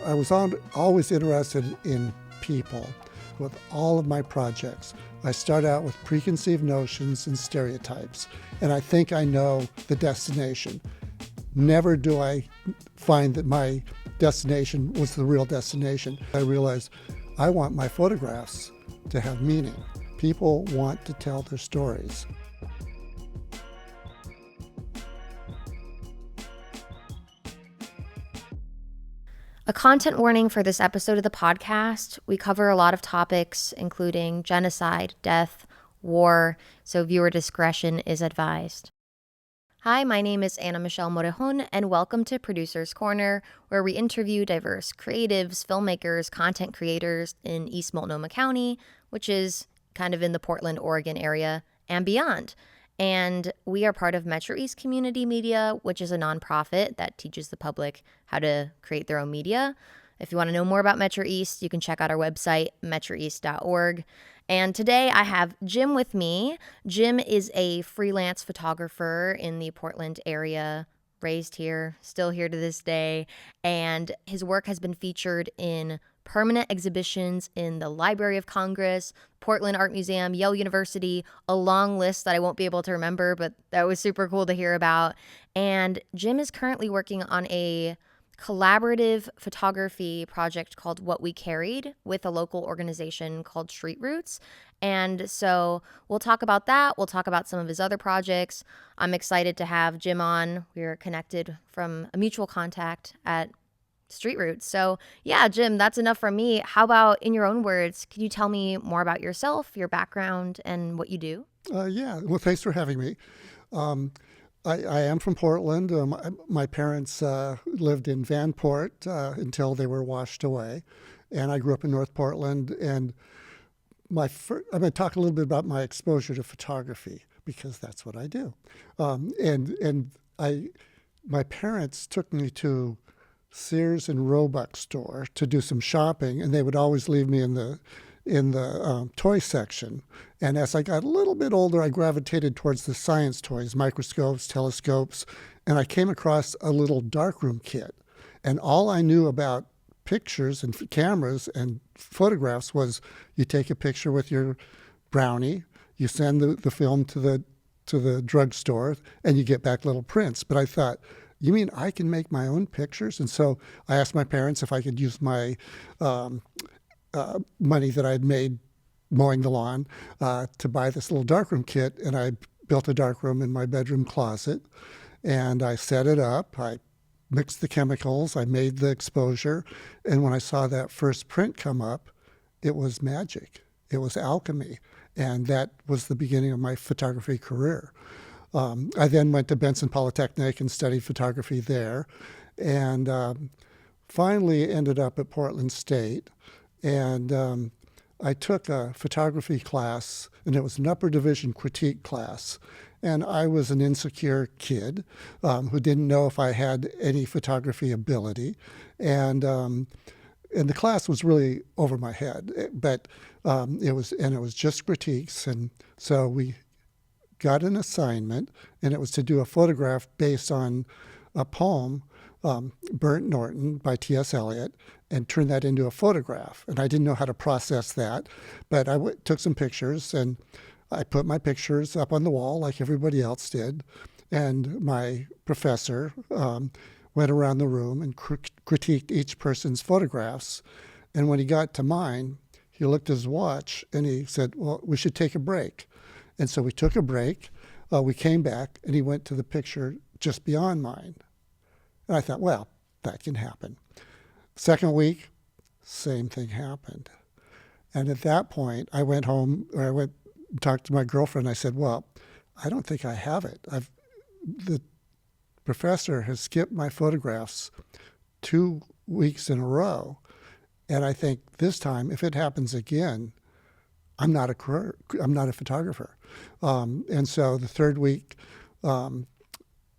I was always interested in people with all of my projects. I start out with preconceived notions and stereotypes, and I think I know the destination. Never do I find that my destination was the real destination. I realized I want my photographs to have meaning. People want to tell their stories. A content warning for this episode of the podcast. We cover a lot of topics, including genocide, death, war, so viewer discretion is advised. Hi, my name is Ana Michelle Morejon, and welcome to Producer's Corner, where we interview diverse creatives, filmmakers, content creators in East Multnomah County, which is kind of in the Portland, Oregon area, and beyond. And we are part of MetroEast Community Media, which is a nonprofit that teaches the public how to create their own media. If you want to know more about MetroEast, you can check out our website, metroeast.org. And today I have Jim with me. Jim is a freelance photographer in the Portland area, raised here, still here to this day. And his work has been featured in permanent exhibitions in the Library of Congress, Portland Art Museum, Yale University, a long list that I won't be able to remember, but that was super cool to hear about. And Jim is currently working on a collaborative photography project called What We Carried with a local organization called Street Roots. And so we'll talk about that. We'll talk about some of his other projects. I'm excited to have Jim on. We're connected from a mutual contact at Street Roots. So yeah, Jim, that's enough from me. How about in your own words, can you tell me more about yourself, your background, and what you do? Yeah, well, thanks for having me. I am from Portland. My parents lived in Vanport until they were washed away, and I grew up in North Portland. And I'm going to talk a little bit about my exposure to photography because that's what I do. My parents took me to Sears and Roebuck store to do some shopping, and they would always leave me in the toy section. And as I got a little bit older, I gravitated towards the science toys, microscopes, telescopes, and I came across a little darkroom kit. And all I knew about pictures and cameras and photographs was you take a picture with your brownie, you send the film to the drugstore, and you get back little prints. But I thought, you mean I can make my own pictures? And so I asked my parents if I could use my money that I'd made mowing the lawn to buy this little darkroom kit. And I built a darkroom in my bedroom closet, and I set it up. I mixed the chemicals. I made the exposure. And when I saw that first print come up, it was magic. It was alchemy. And that was the beginning of my photography career. I then went to Benson Polytechnic and studied photography there, and finally ended up at Portland State. And I took a photography class, and it was an upper division critique class. And I was an insecure kid who didn't know if I had any photography ability. And the class was really over my head, but it was just critiques. And so we got an assignment, and it was to do a photograph based on a poem, Burnt Norton by T.S. Eliot, and turn that into a photograph. And I didn't know how to process that, but I took some pictures, and I put my pictures up on the wall like everybody else did. And my professor went around the room and critiqued each person's photographs. And when he got to mine, he looked at his watch, and he said, well, we should take a break. And so we took a break, we came back, and he went to the picture just beyond mine. And I thought, well, that can happen. Second week, same thing happened. And at that point, I went home, or I went and talked to my girlfriend. I said, well, I don't think I have it. The professor has skipped my photographs 2 weeks in a row. And I think this time, if it happens again, I'm not a photographer. And so the third week,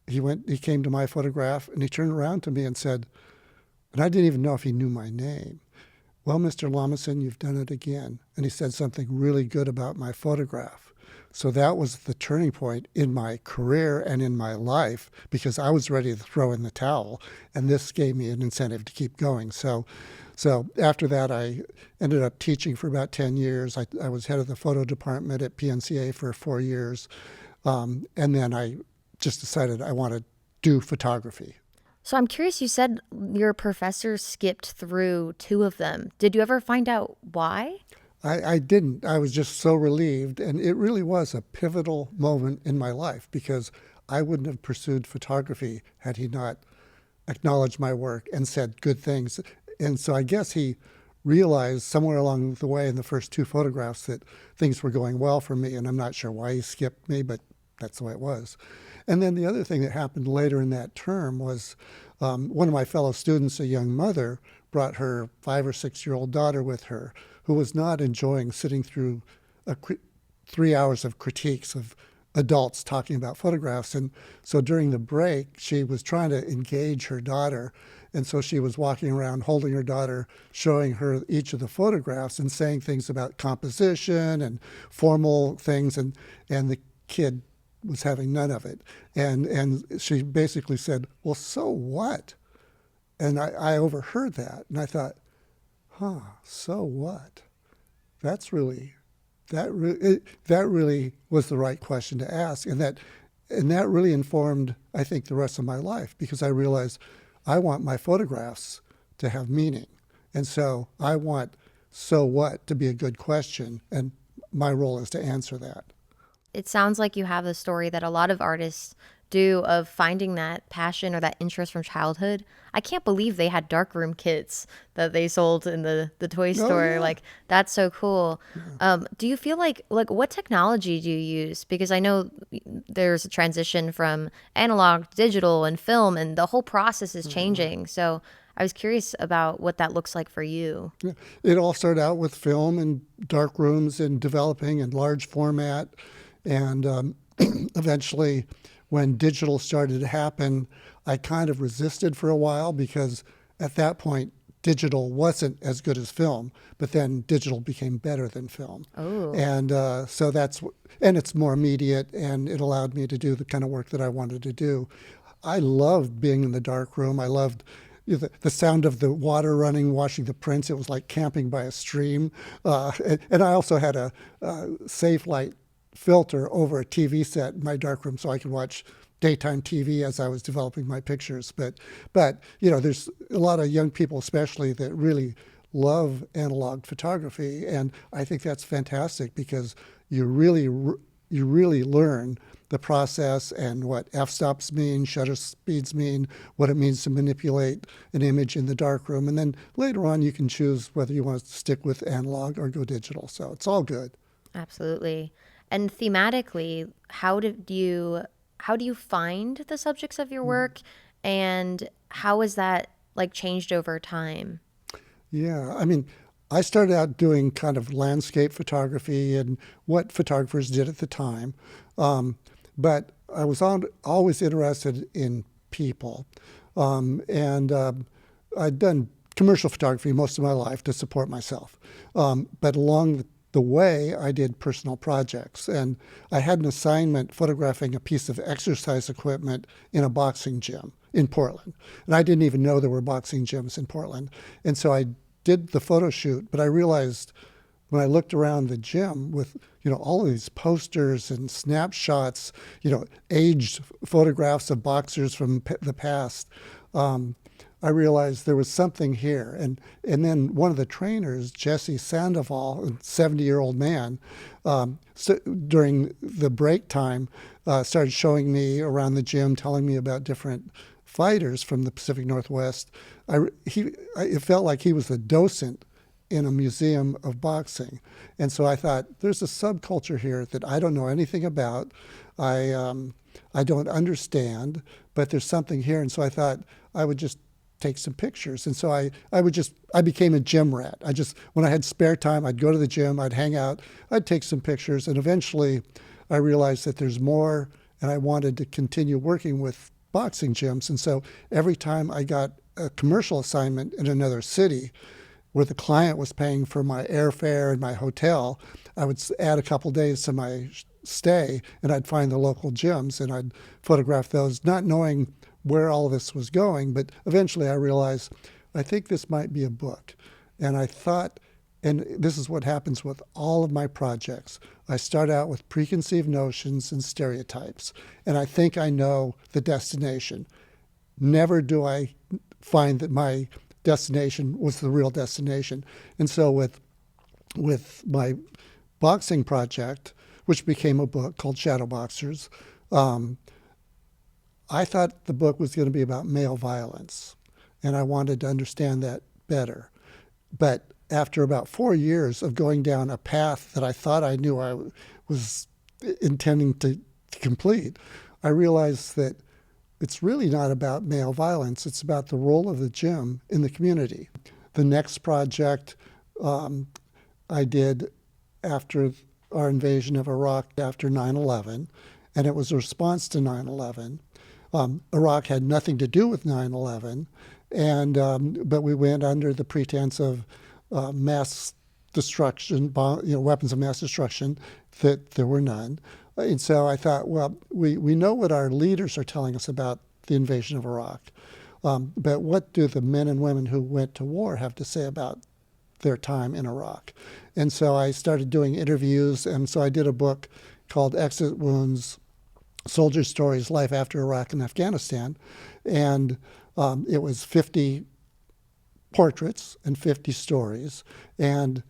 he came to my photograph, and he turned around to me and said, and I didn't even know if he knew my name, "Well, Mr. Lommasson, you've done it again." And he said something really good about my photograph. So that was the turning point in my career and in my life, because I was ready to throw in the towel, and this gave me an incentive to keep going. So after that, I ended up teaching for about 10 years. I was head of the photo department at PNCA for 4 years. And then I just decided I want to do photography. So I'm curious, you said your professor skipped through two of them. Did you ever find out why? I didn't. I was just so relieved. And it really was a pivotal moment in my life, because I wouldn't have pursued photography had he not acknowledged my work and said good things. And so I guess he realized somewhere along the way in the first two photographs that things were going well for me. And I'm not sure why he skipped me, but that's the way it was. And then the other thing that happened later in that term was one of my fellow students, a young mother, brought her 5 or 6 year old daughter with her, who was not enjoying sitting through 3 hours of critiques of adults talking about photographs. And so during the break, she was trying to engage her daughter. And so she was walking around holding her daughter, showing her each of the photographs and saying things about composition and formal things. And the kid was having none of it. And she basically said, "Well, so what?" And I overheard that. And I thought, so what? That really was the right question to ask. And that really informed, I think, the rest of my life, because I realized I want my photographs to have meaning. And so I want "so what" to be a good question. And my role is to answer that. It sounds like you have the story that a lot of artists do of finding that passion or that interest from childhood. I can't believe they had darkroom kits that they sold in the toy store. Yeah. Like, that's so cool. Do you feel like what technology do you use? Because I know there's a transition from analog to digital and film, and the whole process is changing. So I was curious about what that looks like for you. Yeah. It all started out with film and dark rooms and developing in large format. And eventually, when digital started to happen, I kind of resisted for a while, because at that point, digital wasn't as good as film, but then digital became better than film. Oh. And so and it's more immediate, and it allowed me to do the kind of work that I wanted to do. I loved being in the dark room. I loved the sound of the water running, washing the prints. It was like camping by a stream. And I also had a safe light filter over a TV set in my darkroom, so I could watch daytime TV as I was developing my pictures. But there's a lot of young people, especially, that really love analog photography, and I think that's fantastic, because you really learn the process and what f-stops mean, shutter speeds mean, what it means to manipulate an image in the darkroom, and then later on you can choose whether you want to stick with analog or go digital. So it's all good. Absolutely. And thematically, how do you find the subjects of your work, and how has that changed over time? Yeah, I mean, I started out doing kind of landscape photography and what photographers did at the time, but I was always interested in people, and I'd done commercial photography most of my life to support myself, but along the way, I did personal projects, and I had an assignment photographing a piece of exercise equipment in a boxing gym in Portland. And I didn't even know there were boxing gyms in Portland. And so I did the photo shoot, but I realized when I looked around the gym with, all of these posters and snapshots, aged photographs of boxers from the past, I realized there was something here. And then one of the trainers, Jesse Sandoval, a 70-year-old man, during the break time, started showing me around the gym, telling me about different fighters from the Pacific Northwest. It felt like he was a docent in a museum of boxing. And so I thought, there's a subculture here that I don't know anything about. I don't understand, but there's something here. And so I thought I would just take some pictures. And so I became a gym rat. When I had spare time, I'd go to the gym, I'd hang out, I'd take some pictures. And eventually I realized that there's more, and I wanted to continue working with boxing gyms. And so every time I got a commercial assignment in another city, where the client was paying for my airfare and my hotel, I would add a couple days to my stay, and I'd find the local gyms and I'd photograph those, not knowing where all this was going. But eventually I realized, I think this might be a book. And I thought, and this is what happens with all of my projects. I start out with preconceived notions and stereotypes, and I think I know the destination. Never do I find that my destination was the real destination. And so with my boxing project, which became a book called Shadow Boxers, I thought the book was going to be about male violence, and I wanted to understand that better. But after about 4 years of going down a path that I thought I knew I was intending to complete, I realized that it's really not about male violence. It's about the role of the gym in the community. The next project I did after our invasion of Iraq after 9/11, and it was a response to 9/11. Iraq had nothing to do with 9/11, but we went under the pretense of mass destruction, weapons of mass destruction, that there were none. And so I thought, well, we know what our leaders are telling us about the invasion of Iraq, but what do the men and women who went to war have to say about their time in Iraq? And so I started doing interviews, and so I did a book called Exit Wounds, Soldier Stories, Life After Iraq and Afghanistan. And it was 50 portraits and 50 stories. And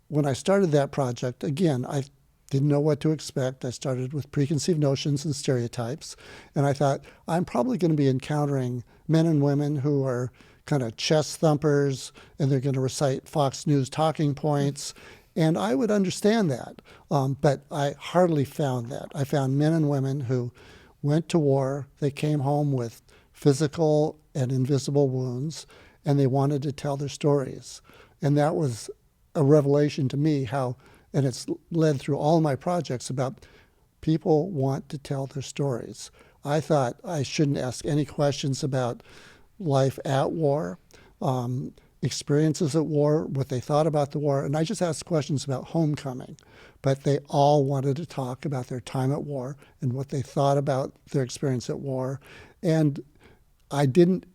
when I started that project, again, I didn't know what to expect. I started with preconceived notions and stereotypes. And I thought, I'm probably going to be encountering men and women who are kind of chest thumpers, and they're going to recite Fox News talking points. And I would understand that. But I hardly found that. I found men and women who went to war. They came home with physical and invisible wounds, and they wanted to tell their stories. And that was a revelation to me how, and it's led through all my projects, about people want to tell their stories. I thought I shouldn't ask any questions about life at war, experiences at war, what they thought about the war, and I just asked questions about homecoming. But they all wanted to talk about their time at war and what they thought about their experience at war. And I didn't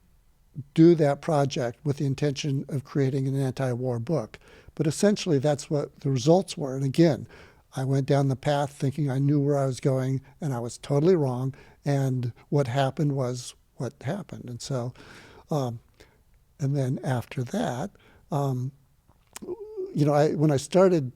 do that project with the intention of creating an anti-war book. But essentially that's what the results were. And again, I went down the path thinking I knew where I was going, and I was totally wrong. And what happened was what happened. And so, and then after that, when I started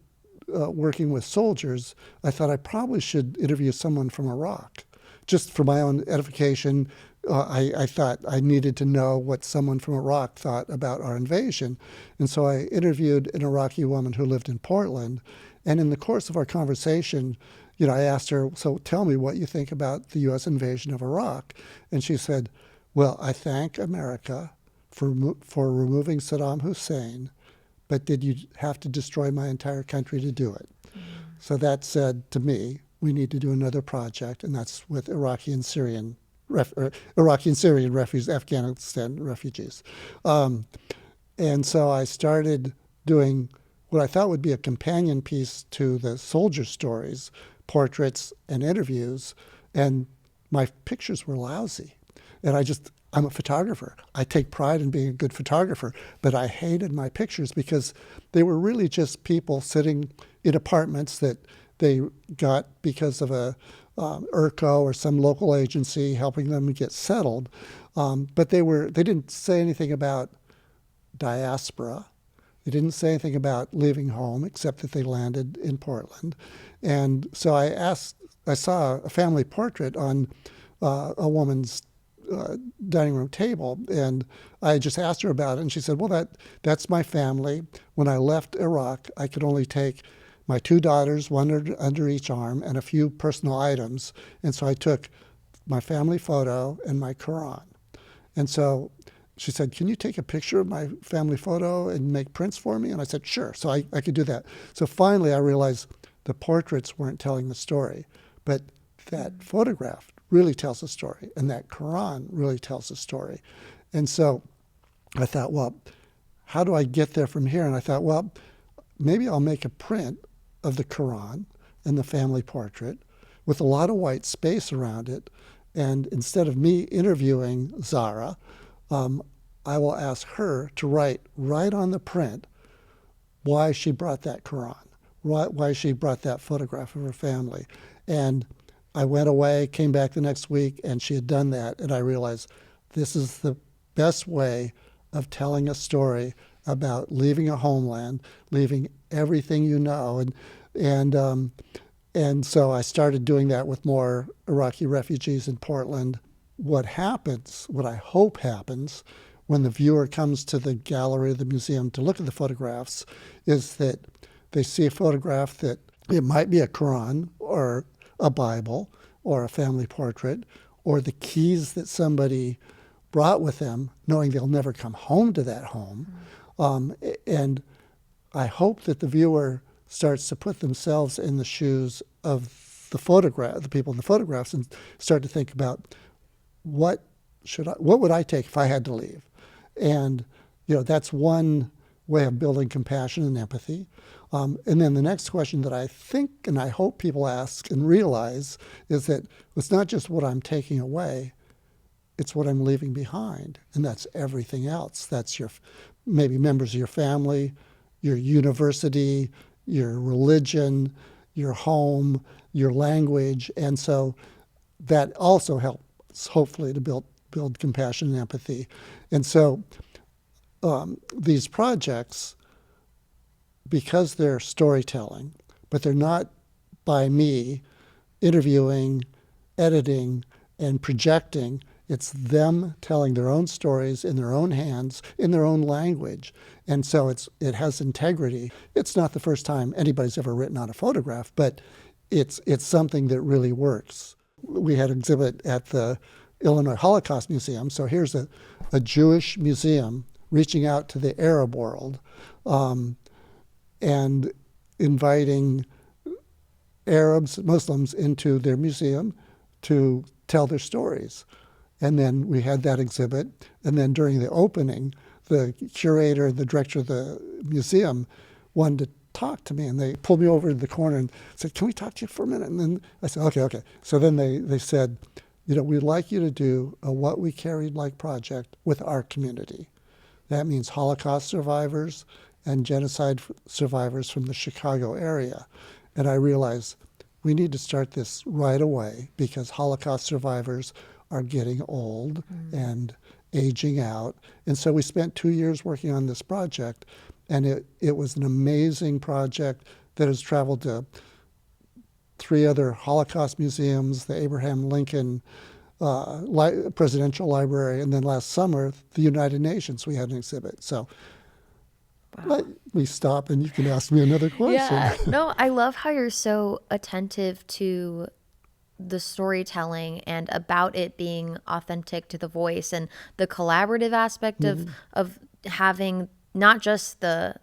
working with soldiers, I thought I probably should interview someone from Iraq, just for my own edification. I thought I needed to know what someone from Iraq thought about our invasion. And so I interviewed an Iraqi woman who lived in Portland. And in the course of our conversation, I asked her, so tell me what you think about the U.S. invasion of Iraq. And she said, well, I thank America for removing Saddam Hussein, but did you have to destroy my entire country to do it? Mm. So that said to me, we need to do another project, and that's with Iraqi and Syrian refugees, Afghanistan refugees. And so I started doing what I thought would be a companion piece to the soldier stories, portraits and interviews, and my pictures were lousy. And I'm a photographer. I take pride in being a good photographer, but I hated my pictures because they were really just people sitting in apartments that they got because of a ERCO or some local agency helping them get settled. But they didn't say anything about diaspora. They didn't say anything about leaving home, except that they landed in Portland. And so I saw a family portrait on a woman's dining room table, and I just asked her about it, and she said, well, that's my family. When I left Iraq, I could only take my 2 daughters, one under each arm, and a few personal items. And so I took my family photo and my Quran. And so she said, can you take a picture of my family photo and make prints for me? And I said, sure. So I could do that. So finally I realized the portraits weren't telling the story, but that photograph really tells a story, and that Quran really tells a story. And so I thought, well, how do I get there from here? And I thought, well, maybe I'll make a print of the Quran and the family portrait with a lot of white space around it. And instead of me interviewing Zara, I will ask her to write right on the print why she brought that Quran, why she brought that photograph of her family. And I went away, came back the next week, and she had done that. And I realized this is the best way of telling a story about leaving a homeland, leaving everything you know. And so I started doing that with more Iraqi refugees in Portland. What happens, what I hope happens, when the viewer comes to the gallery of the museum to look at the photographs, is that they see a photograph that it might be a Quran or a Bible or a family portrait or the keys that somebody brought with them, knowing they'll never come home to that home. And I hope that the viewer starts to put themselves in the shoes of the people in the photographs, and start to think about what would I take if I had to leave? And that's one way of building compassion and empathy. And then the next question that I think and I hope people ask and realize is that it's not just what I'm taking away, it's what I'm leaving behind. And that's everything else. That's maybe members of your family, your university, your religion, your home, your language. And so that also helps, hopefully, to build compassion and empathy. And so these projects, because they're storytelling, but they're not by me interviewing, editing, and projecting. It's them telling their own stories in their own hands, in their own language. And so it has integrity. It's not the first time anybody's ever written on a photograph, but it's something that really works. We had an exhibit at the Illinois Holocaust Museum. So here's a Jewish museum reaching out to the Arab world and inviting Arabs, Muslims into their museum to tell their stories. And then we had that exhibit. And then during the opening, the curator, the director of the museum wanted to talk to me. And they pulled me over to the corner and said, "Can we talk to you for a minute?" And then I said, okay. So then they said, "We'd like you to do a What We Carried Like project with our community." That means Holocaust survivors and genocide survivors from the Chicago area. And I realized we need to start this right away because Holocaust survivors are getting old and aging out. And so we spent 2 years working on this project, and it was an amazing project that has traveled to 3 other Holocaust museums, the Abraham Lincoln Presidential Library, and then last summer, the United Nations, we had an exhibit. So let me stop and you can ask me another question. Yeah, no, I love how you're so attentive to the storytelling and about it being authentic to the voice and the collaborative aspect of having not just the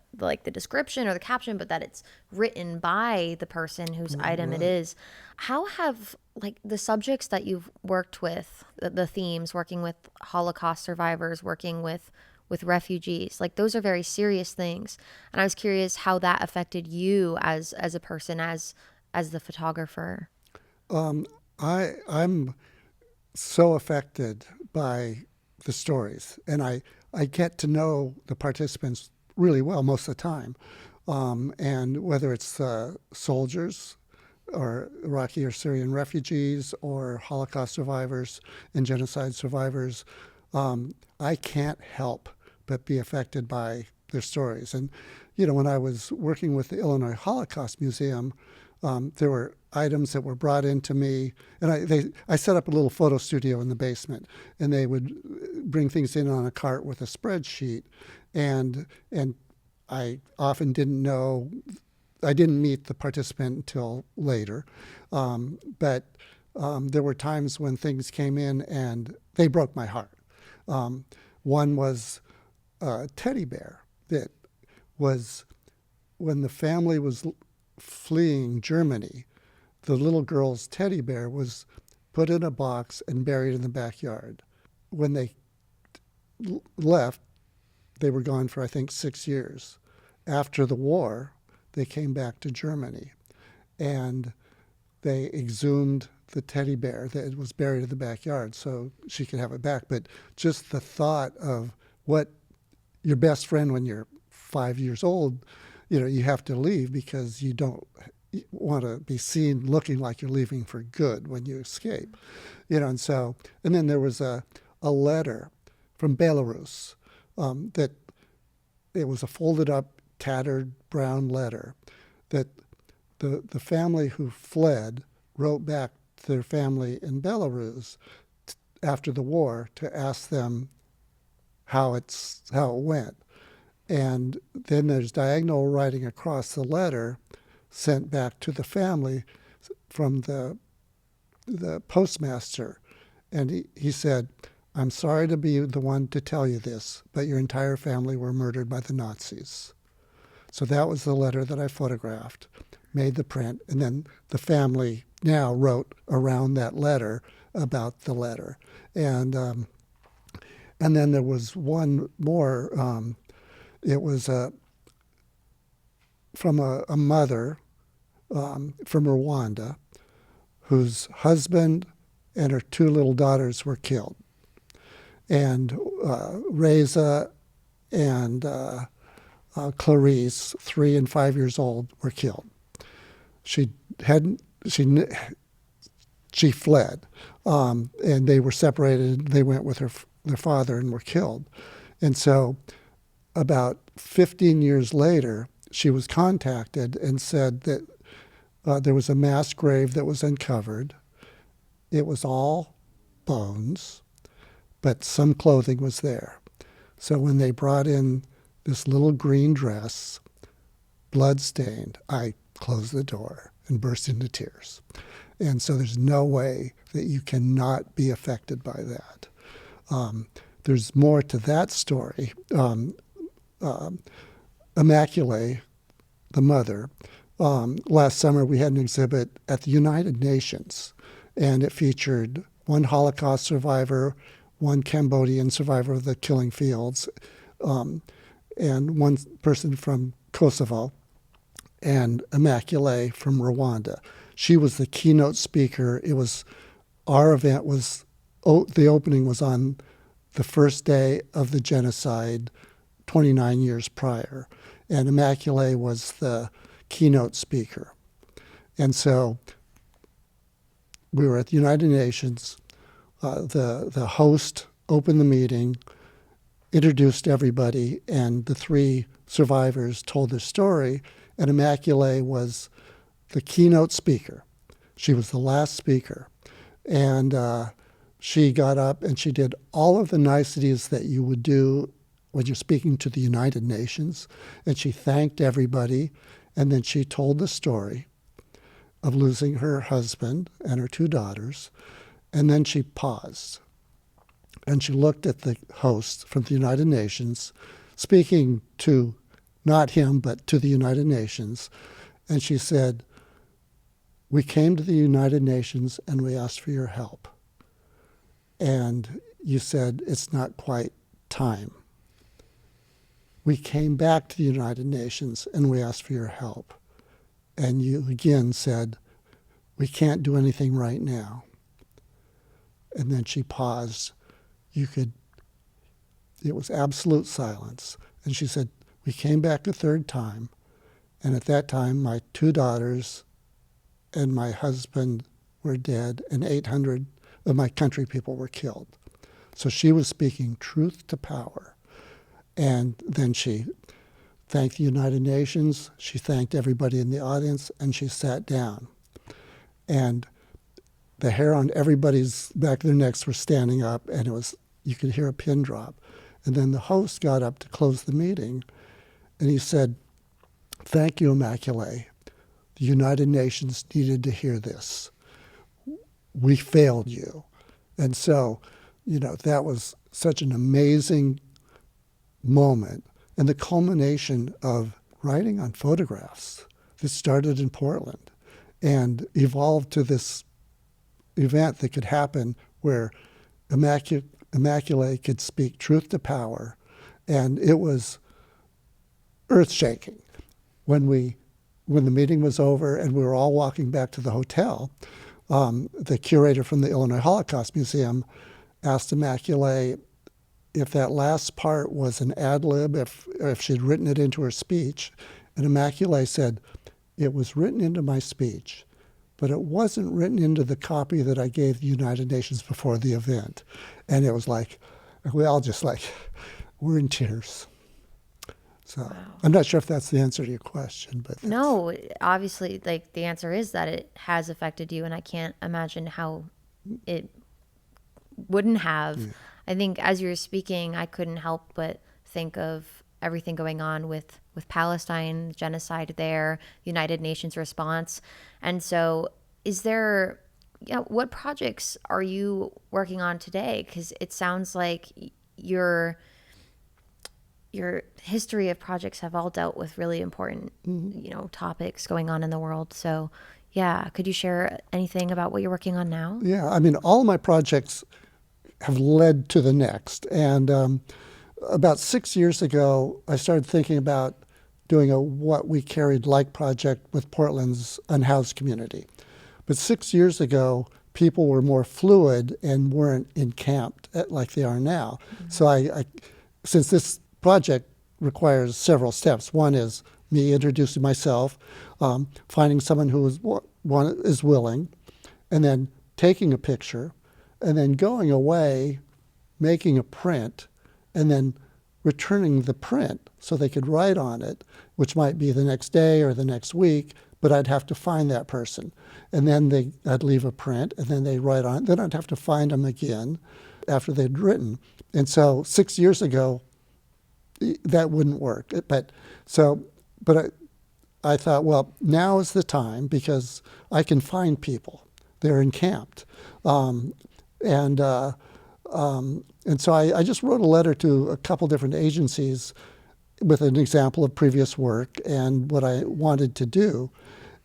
description or the caption, but that it's written by the person whose item it is. How have the subjects that you've worked with, the themes, working with Holocaust survivors, working with refugees, those are very serious things. And I was curious how that affected you as a person, as the photographer. I'm so affected by the stories, and I get to know the participants really well most of the time. And whether it's soldiers or Iraqi or Syrian refugees or Holocaust survivors and genocide survivors, I can't help but be affected by their stories. And, when I was working with the Illinois Holocaust Museum, there were items that were brought into me, and I set up a little photo studio in the basement, and they would bring things in on a cart with a spreadsheet, and I often didn't know, I didn't meet the participant until later, but there were times when things came in and they broke my heart. One was a teddy bear that was, when the family was fleeing Germany, the little girl's teddy bear was put in a box and buried in the backyard. When they left, they were gone for, I think, 6 years. After the war, they came back to Germany, and they exhumed the teddy bear that was buried in the backyard so she could have it back. But just the thought of what your best friend when you're 5 years old, you have to leave because you don't want to be seen looking like you're leaving for good when you escape. And then there was a letter from Belarus that it was a folded up, tattered brown letter that the family who fled wrote back to their family in Belarus after the war to ask them how it went. And then there's diagonal writing across the letter sent back to the family from the postmaster. And he said, "I'm sorry to be the one to tell you this, but your entire family were murdered by the Nazis." So that was the letter that I photographed, made the print, and then the family now wrote around that letter about the letter. And then there was one more. It was from a mother from Rwanda whose husband and her two little daughters were killed. And Reza and Clarice, 3 and 5 years old, were killed. She fled, and they were separated. They went with their father and were killed. And so about 15 years later, she was contacted and said that there was a mass grave that was uncovered. It was all bones, but some clothing was there. So when they brought in this little green dress, blood-stained, I closed the door and burst into tears. And so there's no way that you cannot be affected by that. There's more to that story. Immaculée, the mother, last summer we had an exhibit at the United Nations, and it featured one Holocaust survivor, one Cambodian survivor of the killing fields, and one person from Kosovo, and Immaculée from Rwanda. She was the keynote speaker. Our event was, the opening was on the first day of the genocide 29 years prior, and Immaculée was the keynote speaker. And so we were at the United Nations. The host opened the meeting, introduced everybody, and the 3 survivors told their story, and Immaculée was the keynote speaker. She was the last speaker. And she got up and she did all of the niceties that you would do when you're speaking to the United Nations. And she thanked everybody. And then she told the story of losing her husband and her 2 daughters. And then she paused. And she looked at the host from the United Nations, speaking to not him, but to the United Nations. And she said, "We came to the United Nations and we asked for your help. And you said it's not quite time. We came back to the United Nations and we asked for your help. And you again said, we can't do anything right now." And then she paused. It was absolute silence. And she said, "We came back a third time. And at that time, my 2 daughters and my husband were dead, and 800 of my country people were killed." So she was speaking truth to power. And then she thanked the United Nations, she thanked everybody in the audience, and she sat down. And the hair on everybody's back of their necks were standing up, and you could hear a pin drop. And then the host got up to close the meeting, and he said, "Thank you, Immaculée. The United Nations needed to hear this. We failed you." And so, that was such an amazing moment, and the culmination of writing on photographs. This started in Portland and evolved to this event that could happen where Immaculée could speak truth to power And it was earth-shaking. When the meeting was over and we were all walking back to the hotel, the curator from the Illinois Holocaust Museum asked Immaculée if that last part was an ad lib, if she'd written it into her speech. And Immaculée said, "It was written into my speech, but it wasn't written into the copy that I gave the United Nations before the event." And it was like, we all just like, we're in tears. So Wow. I'm not sure if that's the answer to your question, but No, obviously, like the answer is that it has affected you, and I can't imagine how it wouldn't have. Yeah. I think as you were speaking, I couldn't help but think of everything going on with Palestine, genocide there, United Nations response. And so is there, what projects are you working on today? Because it sounds like your history of projects have all dealt with really important, topics going on in the world. So yeah, could you share anything about what you're working on now? Yeah, I mean, all of my projects have led to the next. And about 6 years ago, I started thinking about doing a What We Carried Like project with Portland's unhoused community. But 6 years ago, people were more fluid and weren't encamped like they are now. Mm-hmm. So I since this project requires several steps. One is me introducing myself, finding someone who is willing, and then taking a picture, and then going away, making a print, and then returning the print so they could write on it, which might be the next day or the next week, but I'd have to find that person. And then I'd leave a print, and then they'd write on it. Then I'd have to find them again after they'd written. And so 6 years ago, that wouldn't work. But I thought, well, now is the time because I can find people. They're encamped. And so I just wrote a letter to a couple different agencies with an example of previous work and what I wanted to do.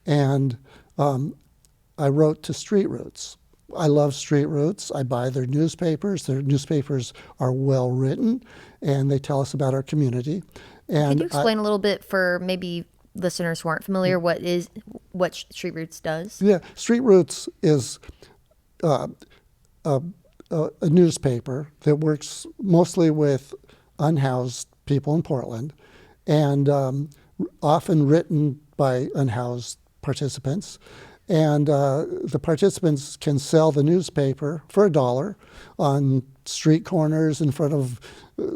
And I wrote to Street Roots. I love Street Roots. I buy their newspapers. Their newspapers are well written, and they tell us about our community. And could you explain a little bit for maybe listeners who aren't familiar what Street Roots does? Yeah, Street Roots is a newspaper that works mostly with unhoused people in Portland, and often written by unhoused participants. And the participants can sell the newspaper for $1 on street corners in front of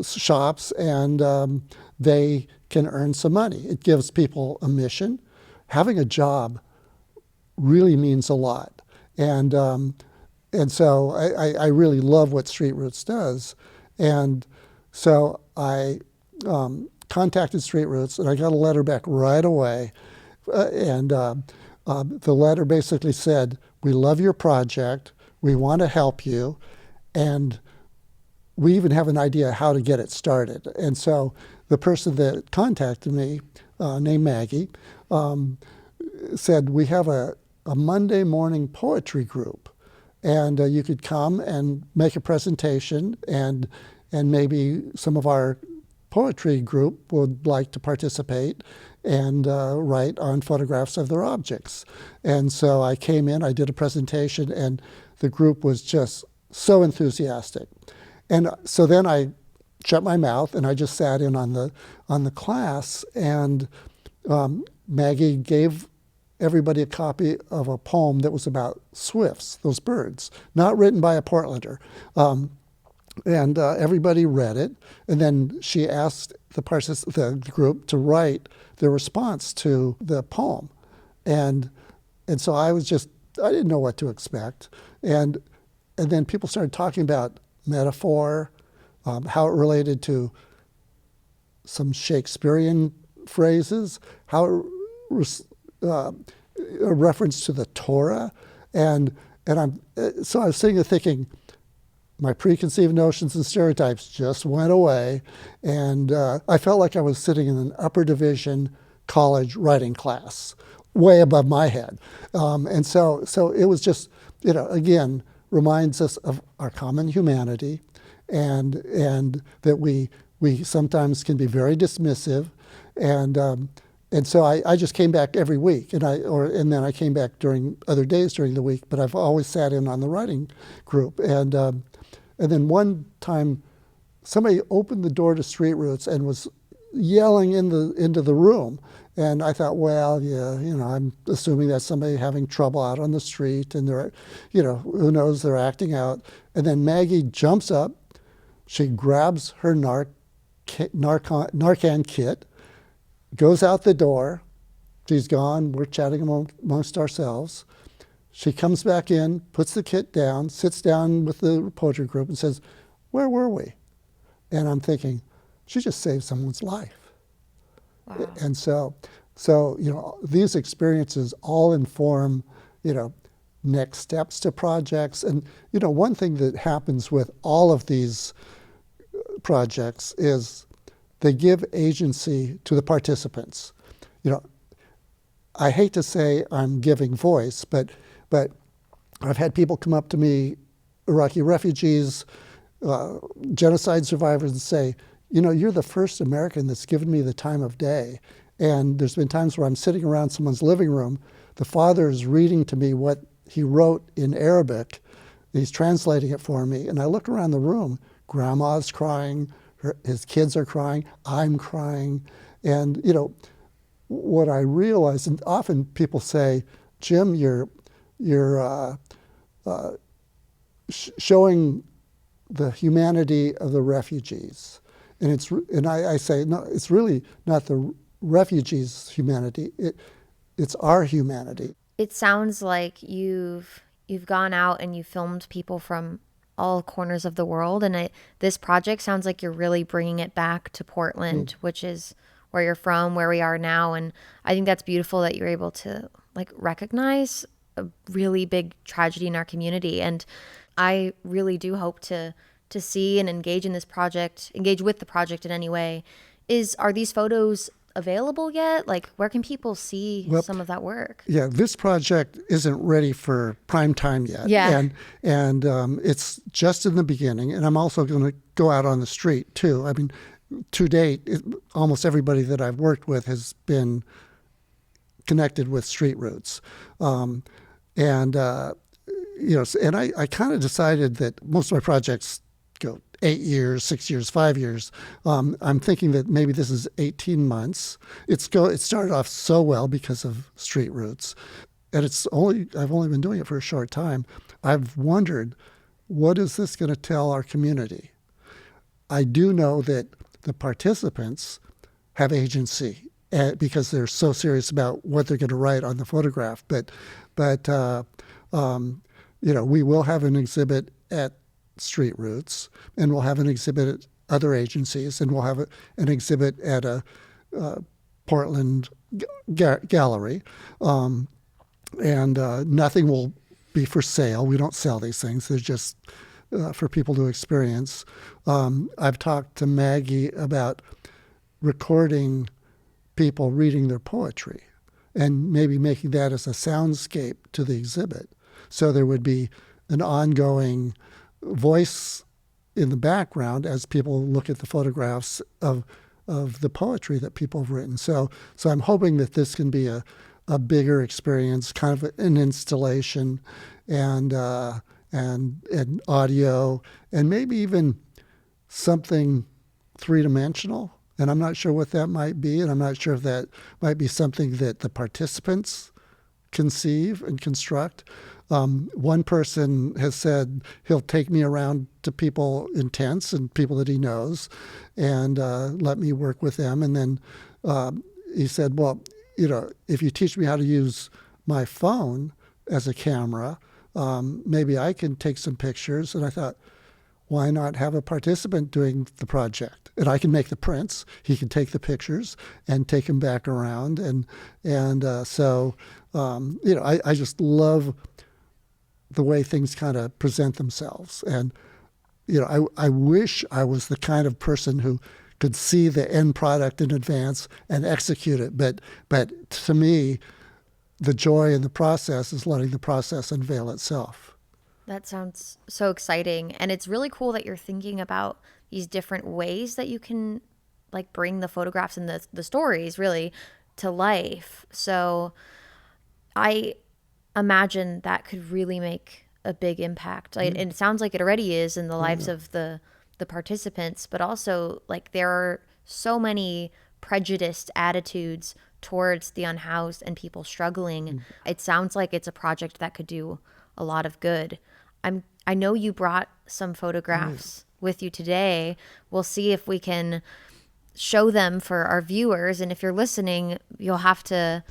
shops, and they can earn some money. It gives people a mission. Having a job really means a lot. And so I really love what Street Roots does. And so I contacted Street Roots, and I got a letter back right away. The letter basically said, "We love your project, we want to help you, and we even have an idea how to get it started." And so the person that contacted me, named Maggie, said, "We have a Monday morning poetry group, and you could come and make a presentation, and maybe some of our poetry group would like to participate and write on photographs of their objects." And so I came in, I did a presentation, and the group was just so enthusiastic. And so then I shut my mouth and I just sat in on the class, and Maggie gave everybody a copy of a poem that was about swifts, those birds, not written by a Portlander. And everybody read it, and then she asked the group to write their response to the poem. And so I didn't know what to expect. And then people started talking about metaphor, how it related to some Shakespearean phrases, how it was a reference to the Torah. So I was sitting there thinking, my preconceived notions and stereotypes just went away, and I felt like I was sitting in an upper division college writing class, way above my head. And so it was just, again, reminds us of our common humanity, and that we We sometimes can be very dismissive, and so I just came back every week, and then I came back during other days during the week. But I've always sat in on the writing group, and then one time somebody opened the door to Street Roots and was yelling into the room. And I thought, well, yeah, I'm assuming that's somebody having trouble out on the street, and they're, who knows, they're acting out. And then Maggie jumps up, she grabs her Narcan kit, goes out the door. She's gone. We're chatting amongst ourselves. She comes back in, puts the kit down, sits down with the poetry group, and says, "Where were we?" And I'm thinking, she just saved someone's life. Wow. And so these experiences all inform, next steps to projects. And one thing that happens with all of these projects is they give agency to the participants. I hate to say I'm giving voice, but I've had people come up to me, Iraqi refugees, genocide survivors, and say, you're the first American that's given me the time of day. And there's been times where I'm sitting around someone's living room, the father is reading to me what he wrote in Arabic, he's translating it for me, and I look around the room, grandma's crying, his kids are crying, I'm crying. And what I realize, and often people say, Jim, you're showing the humanity of the refugees. And I say, no, it's really not the refugees' humanity. It's our humanity. It sounds like you've gone out and you filmed people from all corners of the world, and this project sounds like you're really bringing it back to Portland, which is where you're from, where we are now. And I think that's beautiful that you're able to recognize a really big tragedy in our community. And I really do hope to see and engage with the project in any way. Are these photos available yet? Where can people see some of that work? Yeah, this project isn't ready for prime time yet. Yeah. And it's just in the beginning. And I'm also going to go out on the street too. I mean, to date, almost everybody that I've worked with has been connected with Street Roots. And I kind of decided that most of my projects go 8 years, 6 years, 5 years. I'm thinking that maybe this is 18 months. It started off so well because of Street Roots, and I've only been doing it for a short time. I've wondered, what is this going to tell our community? I do know that the participants have agency because they're so serious about what they're going to write on the photograph. But we will have an exhibit at Street Roots, and we'll have an exhibit at other agencies, and we'll have an exhibit at a Portland gallery, and nothing will be for sale. We don't sell these things; they're just for people to experience. I've talked to Maggie about recording people reading their poetry, and maybe making that as a soundscape to the exhibit, so there would be an ongoing voice in the background as people look at the photographs of the poetry that people have written. So I'm hoping that this can be a bigger experience, kind of an installation, and audio, and maybe even something three-dimensional. And I'm not sure what that might be, and I'm not sure if that might be something that the participants conceive and construct. One person has said he'll take me around to people in tents and people that he knows, and let me work with them. And then he said, well, if you teach me how to use my phone as a camera, maybe I can take some pictures. And I thought, why not have a participant doing the project? And I can make the prints. He can take the pictures and take them back around. So I just love the way things kind of present themselves. And, I wish I was the kind of person who could see the end product in advance and execute it. But to me, the joy in the process is letting the process unveil itself. That sounds so exciting. And it's really cool that you're thinking about, these different ways that you can like bring the photographs and the stories really to life. So I imagine that could really make a big impact. And it sounds like it already is in the lives of the participants, but also like there are so many prejudiced attitudes towards the unhoused and people struggling. It sounds like it's a project that could do a lot of good. I know you brought some photographs with you today. We'll see if we can show them for our viewers, and if you're listening, you'll have to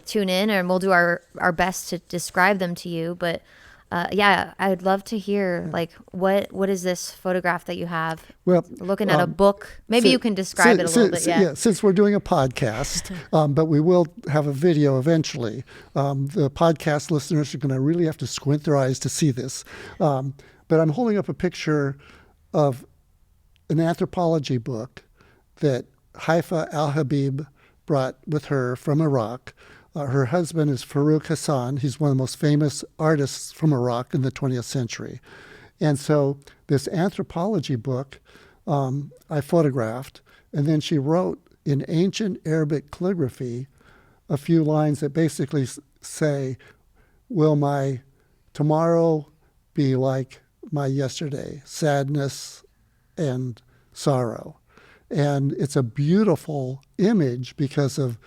tune in and we'll do our best to describe them to you. But I'd love to hear like what is this photograph that you have? Well, We're looking at a book. Maybe you can describe it a little bit. Yeah, since we're doing a podcast, but we will have a video eventually. The podcast listeners are going to really have to squint their eyes to see this. But I'm holding up a picture of an anthropology book that Haifa Al-Habib brought with her from Iraq. Her husband is Farouk Hassan. He's one of the most famous artists from Iraq in the 20th century. And so this anthropology book I photographed, and then she wrote in ancient Arabic calligraphy a few lines that basically say, will my tomorrow be like my yesterday, sadness and sorrow. And it's a beautiful image because of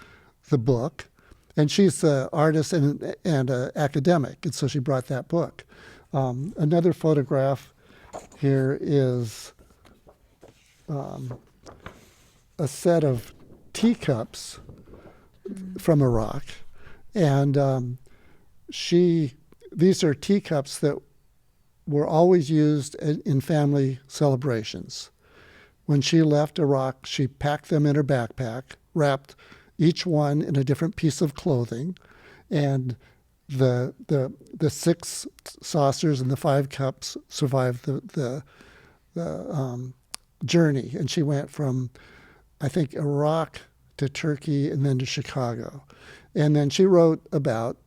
the book. And she's an artist and an academic, and so she brought that book. Another photograph here is a set of teacups from Iraq. And these are teacups that were always used in family celebrations. When she left Iraq, she packed them in her backpack, wrapped each one in a different piece of clothing, and the 6 saucers and the 5 cups survived the journey. And she went from, I think, Iraq to Turkey and then to Chicago. And then she wrote about,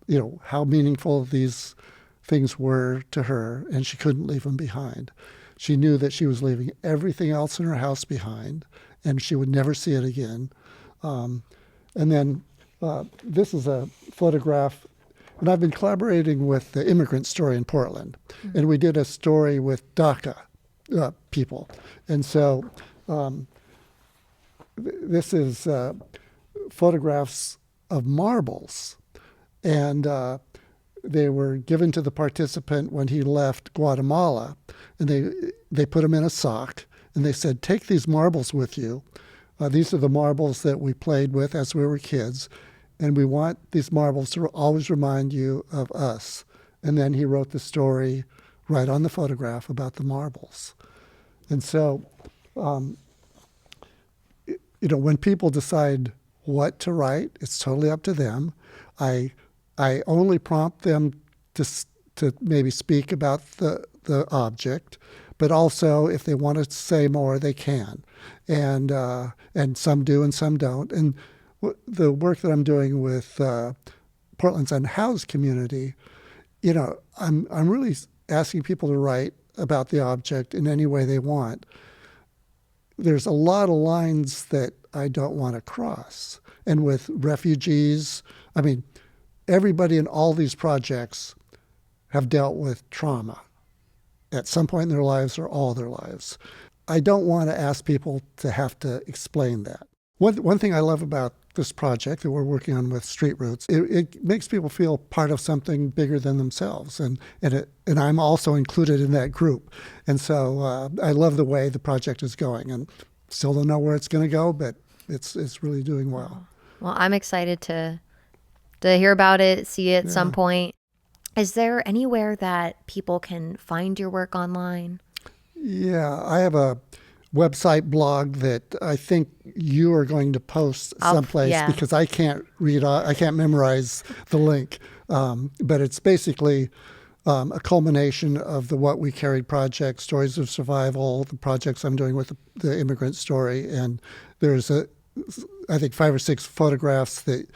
how meaningful these things were to her, and she couldn't leave them behind. She knew that she was leaving everything else in her house behind, and she would never see it again. And then this is a photograph, and I've been collaborating with the Immigrant Story in Portland, and we did a story with DACA people. And so this is photographs of marbles, and they were given to the participant when he left Guatemala, and they put him in a sock, and they said, take these marbles with you. These are the marbles that we played with as we were kids, and we want these marbles to always remind you of us. And then he wrote the story right on the photograph about the marbles. And so, when people decide what to write, it's totally up to them. I only prompt them to maybe speak about the object, but also if they want to say more, they can. And some do and some don't. And the work that I'm doing with Portland's unhoused community, I'm really asking people to write about the object in any way they want. There's a lot of lines that I don't want to cross. And with refugees, everybody in all these projects have dealt with trauma at some point in their lives or all their lives. I don't want to ask people to have to explain that. One thing I love about this project that we're working on with Street Roots, it makes people feel part of something bigger than themselves, and I'm also included in that group. And so I love the way the project is going, and still don't know where it's going to go, but it's really doing well. Well, I'm excited to hear about it, see it at some point. Is there anywhere that people can find your work online? Yeah, I have a website blog that I think you are going to post someplace because I can't I can't memorize the link. But it's basically a culmination of the What We Carried project, Stories of Survival, the projects I'm doing with the Immigrant Story. And there's I think 5 or 6 photographs that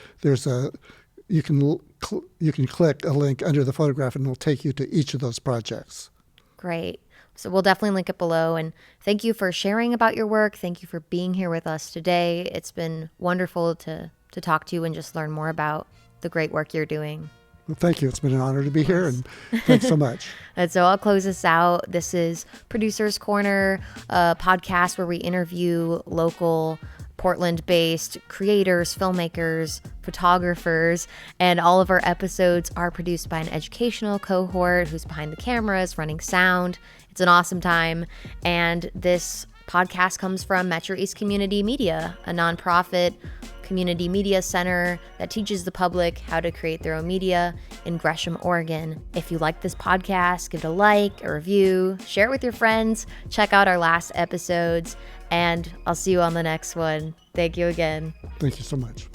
you can click a link under the photograph and it'll take you to each of those projects. Great. So we'll definitely link it below. And thank you for sharing about your work. Thank you for being here with us today. It's been wonderful to talk to you and just learn more about the great work you're doing. Well, thank you. It's been an honor to be here, and thanks so much. And so I'll close this out. This is Producer's Corner, a podcast where we interview local Portland-based creators, filmmakers, photographers, and all of our episodes are produced by an educational cohort who's behind the cameras, running sound. It's an awesome time. And this podcast comes from MetroEast Community Media, a nonprofit community media center that teaches the public how to create their own media in Gresham, Oregon. If you like this podcast, give it a like, a review, share it with your friends, check out our last episodes, and I'll see you on the next one. Thank you again. Thank you so much.